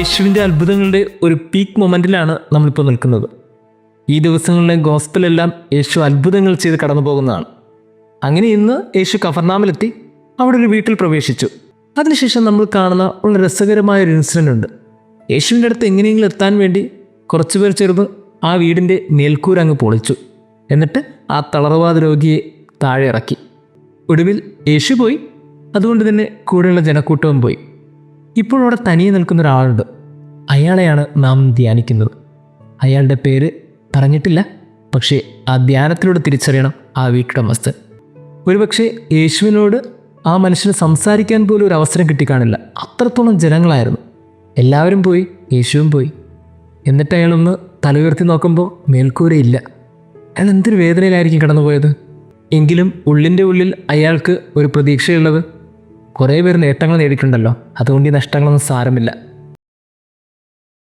യേശുവിൻ്റെ അത്ഭുതങ്ങളുടെ ഒരു പീക്ക് മൊമെൻറ്റിലാണ് നമ്മളിപ്പോൾ നിൽക്കുന്നത്. ഈ ദിവസങ്ങളിലെ ഗോസ്പലെല്ലാം യേശു അത്ഭുതങ്ങൾ ചെയ്ത് കടന്നു പോകുന്നതാണ്. അങ്ങനെ ഇന്ന് യേശു കഫർനാമിലെത്തി അവിടെ ഒരു വീട്ടിൽ പ്രവേശിച്ചു. അതിനുശേഷം നമ്മൾ കാണുന്ന വളരെ രസകരമായൊരു ഇൻസിഡൻ്റ് ഉണ്ട്. യേശുവിൻ്റെ അടുത്ത് എങ്ങനെയെങ്കിലും എത്താൻ വേണ്ടി കുറച്ചുപേർ ചേർന്ന് ആ വീടിൻ്റെ മേൽക്കൂര അങ്ങ് പൊളിച്ചു. എന്നിട്ട് ആ തളർവാദ രോഗിയെ താഴെ ഇറക്കി. ഒടുവിൽ യേശു പോയി, അതുകൊണ്ട് തന്നെ കൂടെയുള്ള ജനക്കൂട്ടവും പോയി. ഇപ്പോൾ അവിടെ തനിയെ നിൽക്കുന്ന ഒരാളുണ്ട്. അയാളെയാണ് നാം ധ്യാനിക്കുന്നത്. അയാളുടെ പേര് പറഞ്ഞിട്ടില്ല, പക്ഷേ ആ ധ്യാനത്തിലൂടെ തിരിച്ചറിയണം ആ വീട്ടുടമസ്ഥൻ. ഒരുപക്ഷെ യേശുവിനോട് ആ മനുഷ്യന് സംസാരിക്കാൻ പോലും ഒരു അവസരം കിട്ടിക്കാണില്ല. അത്രത്തോളം ജനങ്ങളായിരുന്നു. എല്ലാവരും പോയി, യേശുവും പോയി. എന്നിട്ട് അയാളൊന്ന് തല ഉയർത്തി നോക്കുമ്പോൾ മേൽക്കൂരയില്ല. അയാൾ എന്തൊരു വേദനയിലായിരിക്കും കടന്നുപോയത്. എങ്കിലും ഉള്ളിൻ്റെ ഉള്ളിൽ അയാൾക്ക് ഒരു പ്രതീക്ഷയുള്ളത്, കുറേ പേർ നേട്ടങ്ങൾ നേടിയിട്ടുണ്ടല്ലോ, അതുകൊണ്ട് ഈ നഷ്ടങ്ങളൊന്നും സാരമില്ല.